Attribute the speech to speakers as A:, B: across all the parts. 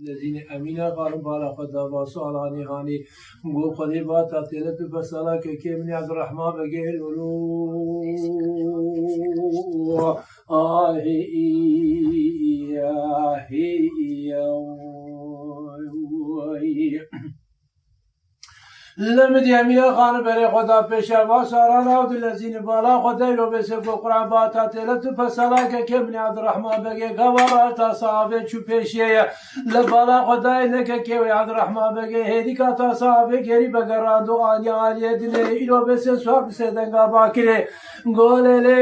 A: الذين أمينا قالوا بالا خدا وصالاني هاني قو خليبات تلت بسالا كيمن عبد الرحمن بقيل ولو لمدي أمينا خان بري خدا بشوا سارانا ودلزين بالا خدا يوبس قرابات تلت فسالا كيمن عبد الرحمن بقي غوارات صابه چوبشيه لبالا خدا انك كي عبد الرحمن بقي هدي كاتا صابه غيري بغراندو اني علي دله يوبس صاب سدنگا باكري غولله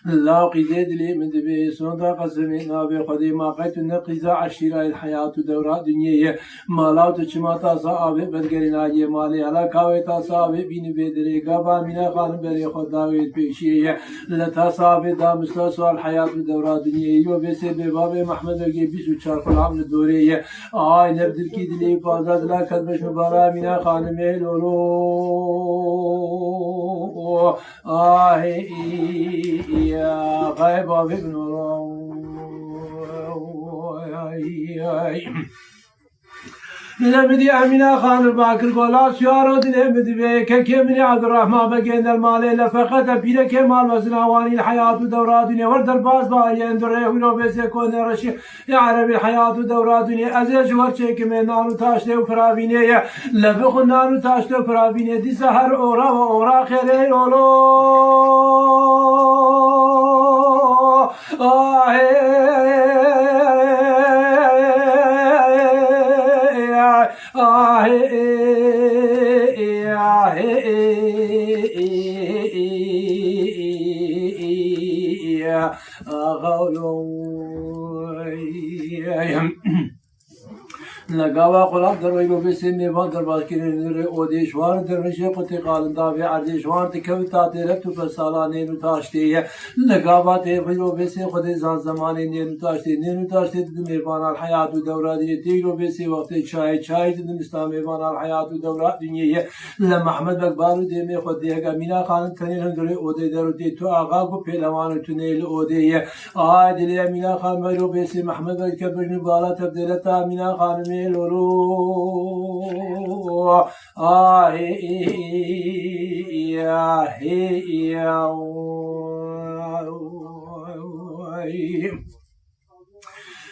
A: لا قيد لي من دبي صندا قسمنا بخدي ما قيت نقيزا عشيرة الحياة دورة دنيا مالا تشماتا صعب بدقرنا يه مالي على كاويتا صعب بين بدري قبا منا خان بري خداويت بيشيه لتا صعب دام مستوى الحياة دورة دنيا يو بس بباب محمد وجي بيسو شرف العمل الدورية نبدل كيد لي فازاد لا كدبش مبارا منا خان ميلولو يا غيب ابن لمدي أمينا خان باكر قولا سيارو دلمدي بك كمني عبد الرحمن بقين المال لفقط بيد كمال وزنواني الحياة ودورات دنيا وردر باز باي اندره ولو بس يكون رشي يا عربي الحياة ودورات دنيا ازج ورچه كمن نانو تاشته وفراوينيه لبخ نانو تاشته وفراوينيه دي سحر اورا و اورا خير اولو لقوا قلاب درويلو بسم نبان درباز كيرنر اوديشوار درمشي قطي قالن دافي عرديشوار تكوتا ترتو فسالاني نتاشتي لقوا تيفيلو بسم خدي زان زماني نتاشتي نتاشتي دميبان الحياة ودورات تيلو بسم وقت شاي دمستان ميبان الحياة ودورات دنيا لما احمد بكبارو ديمي خديها مينا خان تنين هندري اودي درودي تو اغاقو بيلوانو تنيل اودي دليا مينا خان ويلو بسم احمد بكبرنو بالا تبديلتا مينا خان لولو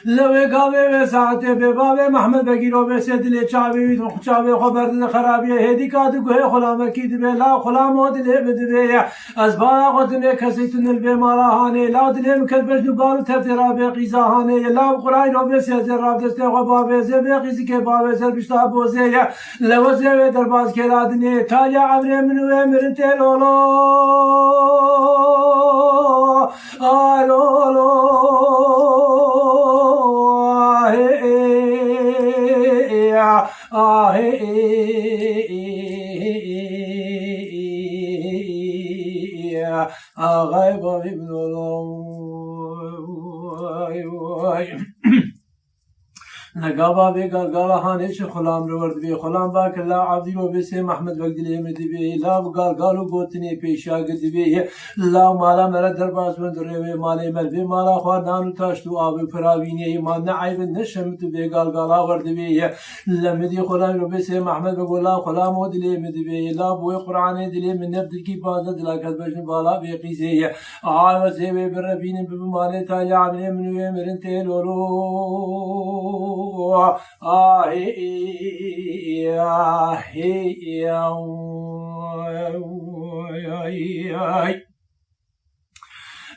A: لوه گاوه و ساعته به بابه محمد بگیرو به سدل چاوی و چاوی خبر خرابیه هدی کادو گه خلام کی دی لا خلام ود له بدوی از با قد نه کسی تنل به ماراهانه لا دلم کلبش دو گارو تفرا به قیزاهانه لا قرای رو به سزر راب دسته و بابه ز به قیزی که بابه سر بشتا بوزه لو ز درباز کلادنه تا یا امر منو امر تلولو آلولو غيب ابن نقابا بيقال قالا هانيش خلام رورد بي خلام باك لا عبدي وبسي محمد وقدلي مدي بي لا قال قالو قوتني بيشا قد بي لا مالا مرا درباس من دريوي مالي مل بي مالا خوار نانو تاشتو آبي فراويني ما نعيب نشمت بي قال قالا ورد بي لمدي خلام وبسي محمد بقول لا خلام ودلي مدي بي لا بوي قرآن دلي من نبدل كي بازد لا كذبشن بالا بي قيزي عاوزي بي بربين بمالي تالي عملي منو يمرن تيلولو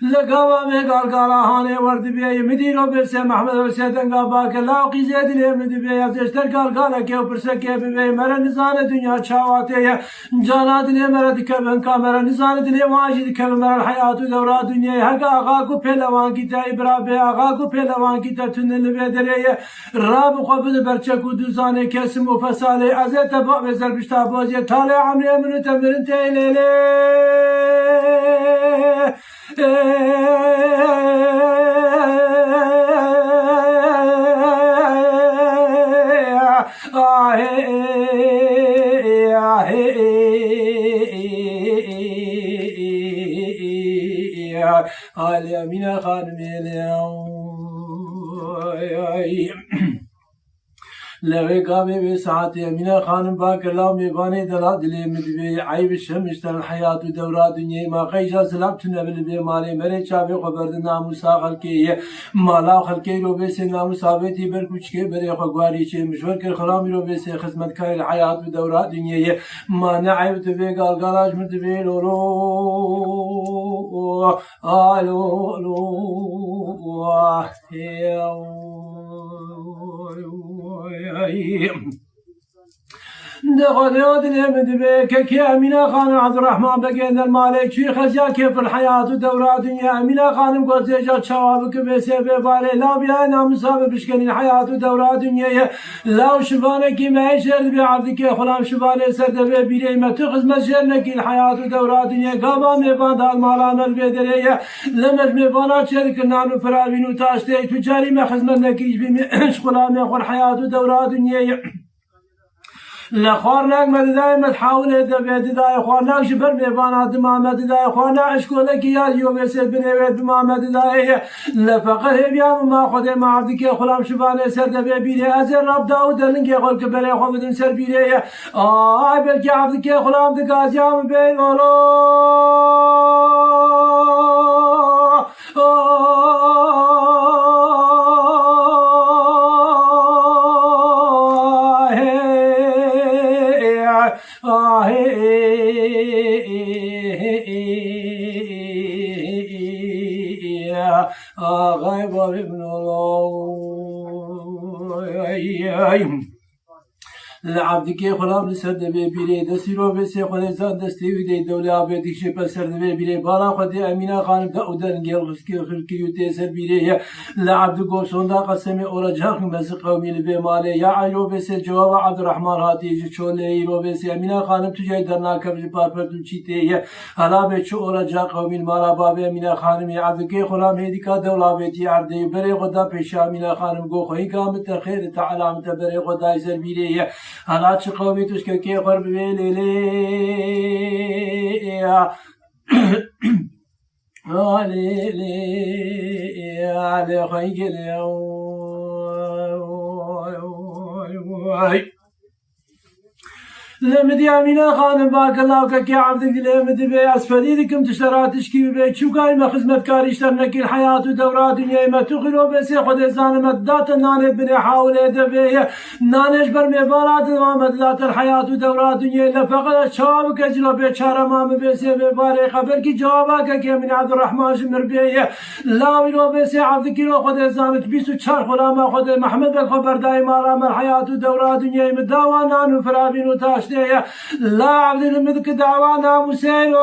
A: لقوا مقال قالهاني ورد بيه مديرو برسه محمد برسه باك لا قيزه دلي مد بيه افشتر قال كيو برسه كيف بيه مر نزان دنيا چاواته جانا دلي مر دكبن كاميرا نزان دلي واجد كم مر الحياه دورا دنيا حق اغا کو پهلوان کی تا ابرابه اغا کو پهلوان کی تا تنل بدره راب قبل برچکو دوزانه کسم مفصل از تبع بزر بشتا باز طالع عمري من تمرن تيلي آل أمين خانم لوی کامی به ساعت امینه خانم با کلام میبانی دلات دلی مدبی عیب شمشتن الحیات و دورات دنیا ما قیشا سلام تنبل به مالی مره چاوی خبرد ناموسا خلقی مالا خلقی رو بیسی ناموسا بیتی بر کچکی بری خگواری چه مشور کر خلامی رو بیسی خدمتکار الحیات و دورات دنیا ما نعیب تبی گالگالاج مدبی لولو آلو دخل يودني مدبيك يا أمينة خانم عبد الرحمن بقينا المالك في خزيا كيف الحياة ودورات يا أمينة خانم قلت جات شوابك بسبب بالي لا بيانا مسابق بشكل الحياة ودورات يا لا شفانك ما يشرد بعبدك خلام شفاني سرد بيلي ما تخز مسجنك الحياة ودورات يا قابا ميبان دال مالان البيدرية لمج ميبانات شرك نانو فرابين وتاشتي تجاري ما خزمنك يجبي خلام يخور حياة ودورات يا لخوارناك مدداي تحاول داي خوارناك شبر بيبانات ما مدداي خوارنا اشكولك يا اليوم يسد بنيويت بما مدداي لفقه بيا ما خدي ما عبدك خلام شباني سرد بيبيني ازر رب داود لنك يقول كبري خمدن سر بيني بلكي عبدك خلام دقازيام بين ولو غيب ابن الله لعبدك خلام لسرد بيري دسيرو بسي خليزان دستي ودي دولة عبدك شبه سرد بيري بارا خدي أمينة خانم داودن جيل خسكي خلقي يتسر بيري لعبدك وصوندا قسمي أورجاك مز قومي لبمالي يا عيرو بسي جواب عبد الرحمن هاتي جولي يرو بسي أمينة خانم تجاي درنا كبج باربردو چيتي هلا بچو أورجا قومي المالا بابي أمينة خانم يا عبدك خلام هيديكا دولة بيتي عردي بري غدا پیش أمينة خانم گو خوي قامت خير تعلام تبري غدا يزر بيري هلا چه قومی توش که کی خور ببینی لیا علی علی خیلی لمدي أمينة خانم باك الله كي عبدك لمدي بي أسفليدكم تشتراتش كي بي شو قايمة خدمة كاري اشترنك الحياة ودورات دنيا ما تخلو بس خد إنسان مدات نانه بني حاول يدبي نانش برميبانات مدلات الحياة ودورات دنيا لفقد شابك أجلو بيشارة مام بيسي بباري خبر كي جوابك كي من عبد الرحمن شمر بي لا ويلو بيسي عبدك لو خد إنسان تبيسو تشار خلاما خد محمد بالخبر دايما رام الحياة ودورات دنيا مداوانا نفرابين وتاش لا عبد الملك دعوانا مسين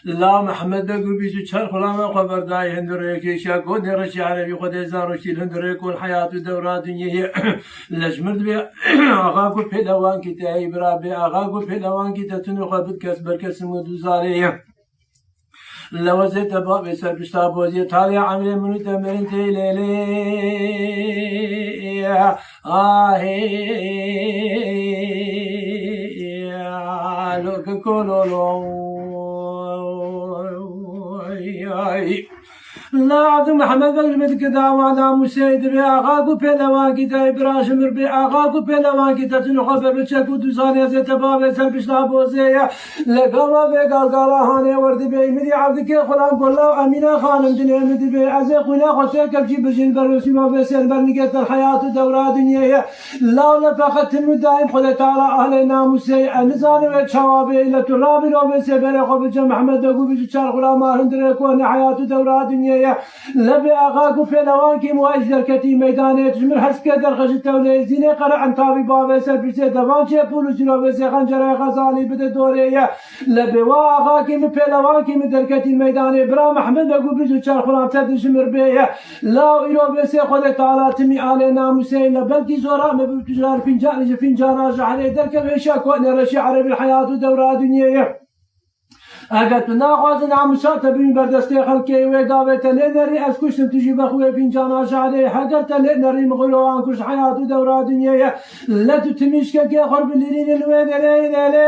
A: لا محمد بقول بيسو شر خلامه خبر داي هندري كيشا كود رشي عربي خد زاروشي هندري كل حياة دورات دنيا لجمرد بي اغاكو بهلوان كتاي برابي اغاكو بهلوان كتاتنو خبط كسبر كسمو دوزاريه لوزيت باب سر بشتابوزي تالي عمري منو تمرين تيليلي لوك كولولو لا عبد محمد بن مدك دعوانا مسيد بي آغاقو پهلوان كتا إبراشمر بي آغاقو پهلوان كتا تنو خبر بچكو دوزاني زيت باب سر بشنا بوزي لقاما بي قالقالا هاني ورد بي مدي عبدك خلام قلو أمينة خانم دنيا مدي بي عزي قولا خطير كبجي بجين برسي ما بيسين برنقيت الحياة دورا دنيا لا لفقت المدائم خد تعالى أهلنا مسي نزاني وشوابي إلا ترابي لو بيسي بري خبجة محمد دقو بيجي چار خلاما هندري كون حياة دورا دنيا دنيا لبي أغاق في لوانكي مواجدر كتي ميداني تجمر حسك درخش التولي زيني قرع عن طابي بابي سربسي دفانشي بولوسيلو بسي خنجر غزالي بدا دوريا لبي وأغاقي من في لوانكي من دركتي الميداني برا محمد بقو بجو چار خلام تدجمر بيه لا إلو بسي خود تعالى تمي علينا مسينا بلكي زورا مبتجار فنجان راجع درك بيشا كون رشي عربي الحياة ودورة دنيا اگه ناخوازن عموسا تبین بردسته خلکی و گاوه تلی نری از کشتم تجی بخوی فنجان آشعره حگر تلی نری مغلو آنکش حیات و دورا دنیا لتو تمیشکه که خرب لیرین الوی دلی دلی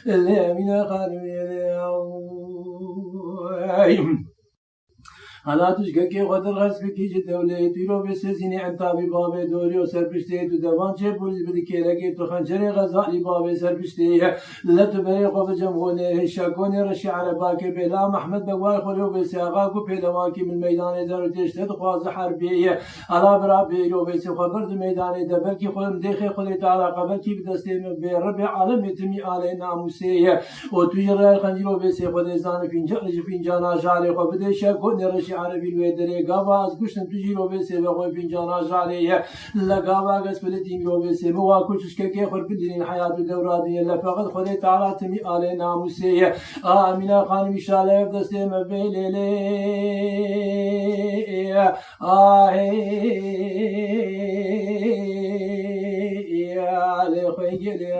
A: اللي من قلبي حالا تشکه خود رس بکی چه دوله تیرو بسزینی انتابی بابه دوری و سرپشته تو دوان چه پولیس بدی که لگی تو خنجر غزالی بابه سرپشته لتو بری خوب جمعونه شکونه رشی عربا که بلا محمد بگوار خولیو بسی آقا کو پیلوان که من میدان دارو تشته دخواز حربیه حالا برا بیرو بسی خبر دو میدان دا بلکی خودم دیخی خودی تعالی قبل کی بدسته من بی رب عالم تمی آلی ناموسیه و توی رای خنجرو بسی خودی زان فینجان آجالی خوب بدی شکونه رشی عربي الويدري قابا أزكوشن تجي لو بسي بقوي فنجان جارية لقابا قسبلتين لو بسي مواكوش كي خور بدين الحياة الدوراتية لفقد خدي تعالى تمي آلي ناموسية آمين خانم إشالة يفدسي مبيلي لي آلي خويجي لي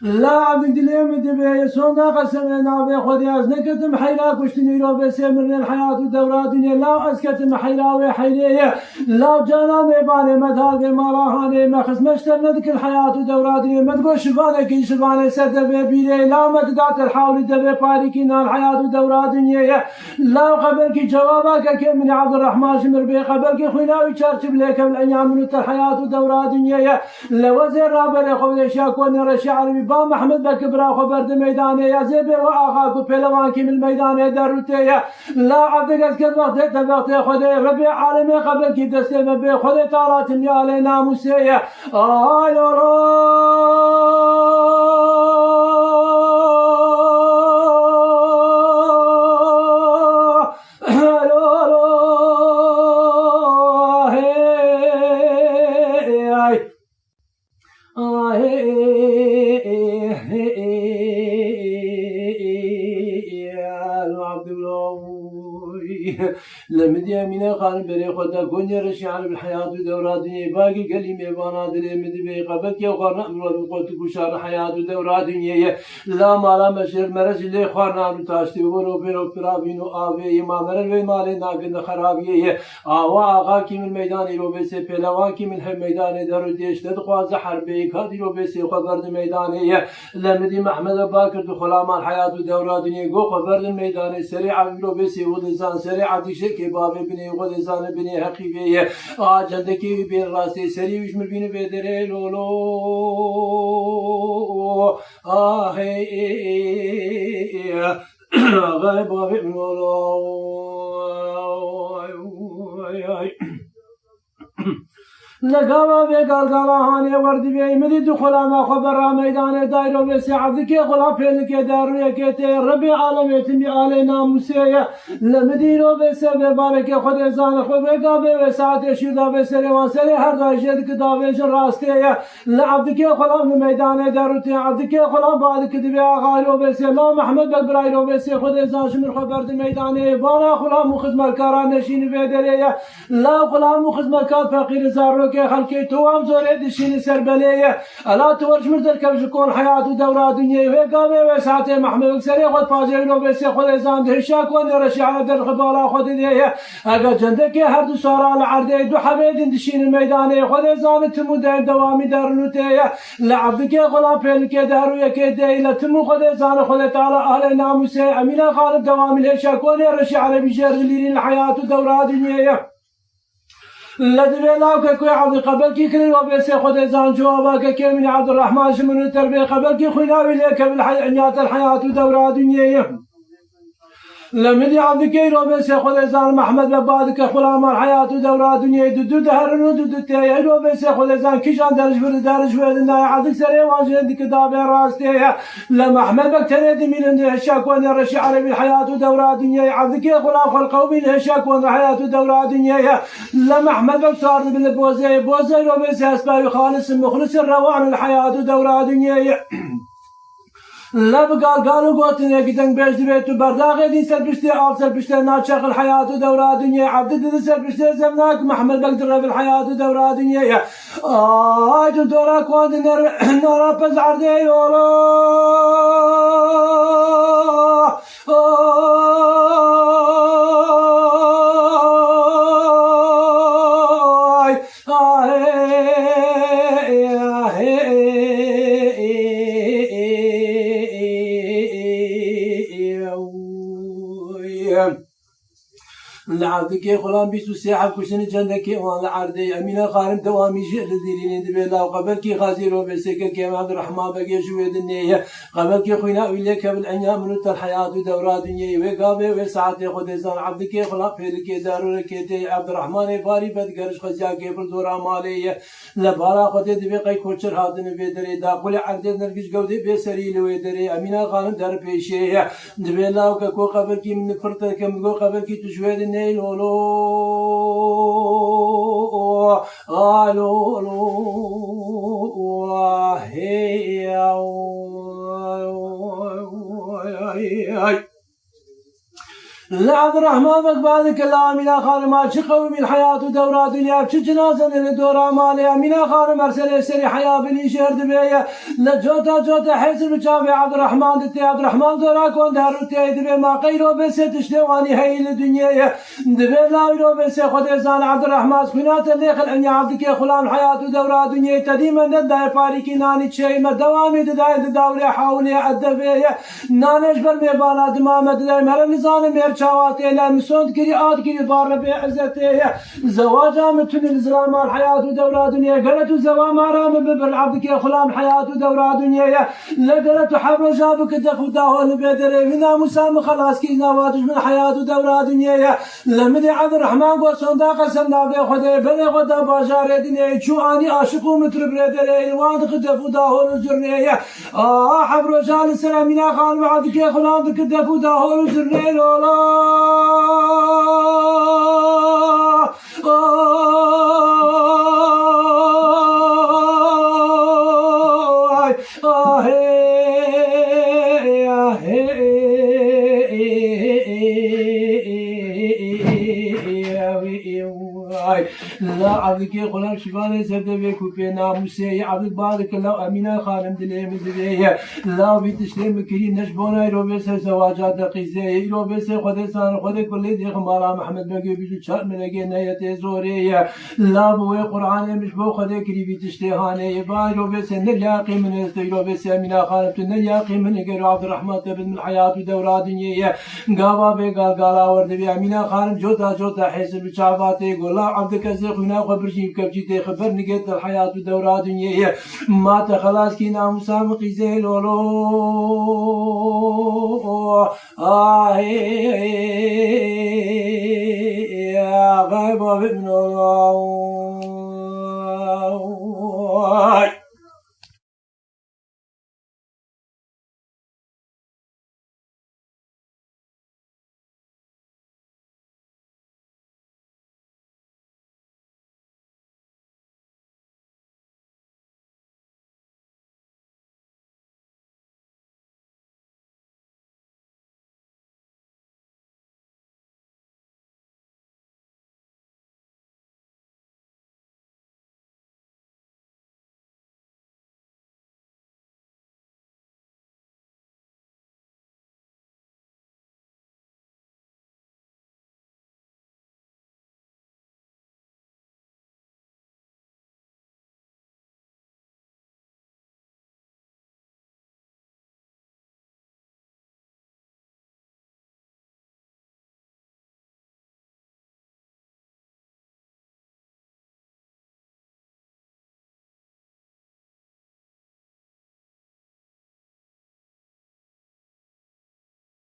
A: لا عبد دليم دبي سونا قسمنا به خدي از نكتم حيلا كشتني رو بسمر الحياة والدورات لا اسكتم حيلا وحيليه لا جانا مبالي مدار مراهاني ما خصمشتر ندك الحياة والدورات ما تقول شبانك شبانه سد بيلي لا ما تقات الحاول دبي باركينا الحياة والدورات لا قبلك جوابك كم من عبد الرحمن شمر بي قبلك خويناوي تشارشب لك الايام من الحياة والدورات لوزير رابر خودي شاكون رشي عربي با محمد بكبرا خبر د میدان یزبه و آقا کو پهلوان کی من میدان دروته لا عبد از کد وقت تبعت خود رب عالم قبل کی دست به خود تعالی تنی علی ناموسه لمدي أمينة قال بري خدا كوني رشي عرب الحياة ودوراتني باقي كلمة بانات مدي بي قبل كي وقرنا من قلت بشار حياة ودوراتني لا مالا مشير مرج اللي خارنا نتاشتي ورو بيرو فرابينو آبي ما مرل وي مالي ناقن خرابيه آوا آقا كي من ميدان رو بسي پهلوان كي من هم ميدان دارو ديشت دخواز حربي كادي رو بسي خبر ميداني لمدي محمد باكر دخلامان حياة ودوراتني قو خبر ميداني سريع رو بسي ودزان سريع ديشت که بابه بنی خود زان بنی حقیقیه آجندکی بین راسته سری وش مبین بدره لولو غیب بابه لولو لقوا بقال قالهاني ورد بي مدي دخلا ما خبر ميدان دايرو بس عبدك غلا فيلك دارو يكتي ربي عالم يتمي علينا مسيا لمدينو بس ببارك خد زان خو بقاب ساعت شدا بس روان سري هر داجد كداوج راستي لعبدك غلا ميدان دارو تي عبدك غلا بعد كدبي غارو بس لا محمد ببرايرو بس خد زان شمر خبر ميدان بانا خلا مخدمر كاران نشين بدريا لا خلا مخدمر كار فقير زارو که خلقی تو هم زوره دشین سربلیه الا تو ورش مردر کبش کن حیات و دورا دنیای و گاوه و ساعت محمد سری خود پاجر رو بسی خود ازان دهشا کن رشی على در خبالا خود دیه اگر جنده که هر دو سارال عرده دو حبید دشین میدانه خود ازان تمو دین دوامی در نوتیه لعبد که غلام پیل که دارو یکی دیه لتمو خود ازان خود تعالی اهل ناموسه امین غالب دوامی لهشا کن رشی على بجر لیرین الحیات و دورا دنیای لدبي لاوك كوي عبد قبل كي كل وبس خد زان جوابك كمن عبد الرحمن شمن التربيه قبل كي خوينا لك بالحياه الحياه ودورة دنيا لمن يعبد كيرو بس خد زان محمد ببادك خلام الحياه ودورة دنيا دد دهرن دد تيرو بس خد زان كيشان درج ودنا عبد سري واجد كتاب راستي لما احمد بكتري من الشاك وان الرشي عربي الحياه ودورة دنيا عبد كي خلام القومي الشاك وان الحياه ودورة دنيا لما احمد بصار بالبوزي بوزي بس اسباب خالص مخلص الروان الحياه ودورة دنيا لا بقال قالوا قوتنا قدن بيش دبيتو برداغي دي سربشتي عال سربشتي ناتشاق الحياة ودورة دنيا عبد دي سربشتي زمناك محمد بقدر في الحياة ودورة دنيا دورة كوان نارا بزعر دي يولو لعبدك خلان بيسو ساحب كشن جندك وانا عردي امينه خارم دوامي جهل ديرين دبلا وقبل كي خازيرو بسك كي عبد الرحمن بقي شويه النيه قبل كي خوينا ويلك بالايام من الحياه ودورات دنيا وقابه وساعات خد زان عبدك خلان فيلك دارو كي عبد الرحمن فاري بدقرش خزيا كي بالدورا ماليه لبارا خد دبي قي كوچر هادن بيدري دا قول عرض نرجس جودي بسري لويدري امينه خانم در بيشه دبلا وكو قبل كي من فرت كم قبل كي تشويه لولو لولو عبد الرحمن بقبالك الله أمينة خانم أشي قومي الحياة ودورة دنيا بشي جنازة لدورة مالي أمينة خانم أرسل سري حياة بني شهر دبيا لجوتا حيث بشافي عبد الرحمن دتي عبد الرحمن دورا كون دهرتي دبي ما قيرو بس تشتواني هاي الدنيا دبي لا يرو بس خد إنسان عبد الرحمن سكنات اللي خل أني عبدك خلان الحياة ودورة دنيا تديما نداي فاريكي ناني شيء ما دوامي داي دوري حاولي الدبيا نانش بالميبانا دمامة داي مر نظام شاواتي لا مسود كري آد كري بار بعزته زواجا متن الإسلام الحياة ودورة دنيا قالت زوام رام ببر عبدك يا خلام حياة ودورة دنيا لا قالت حبر جابك دخوته البدر هنا مسام خلاص كي زواج من حياة ودورة دنيا لمن عبد الرحمن قصون دا قسمنا بخده بل غدا بازار دنيا شو اني عاشق متر برادر الوان دخوته الجرنيا حبر جال السلامنا قال عبدك يا خلام دخوته الجرنيا لا عبدك خلام شبانه زبده كوبينا موسى عبد بارك الله امينه خانم دلي مزبيه لا بيتشلم كري نشبونه روبس زواجات قيزه روبس خدسان خد كل دي خمارا محمد بقي بيجو چار منگه نيته زوريه لا بو قران مش بو خد كري بيتشتهانه با روبس نلاقي من روبس امينه خانم نلاقي من غير عبد الرحمن بن الحياه ودورات دنيا غابا بقال ورد بي امينه خانم جوتا حسب شعباتي قول عبدك زخنا خبرشي كبجي خبر نقت الحياه ودورات دنيا ما تخلاص كينا مسامقي زي لولو يا غيب ابن الله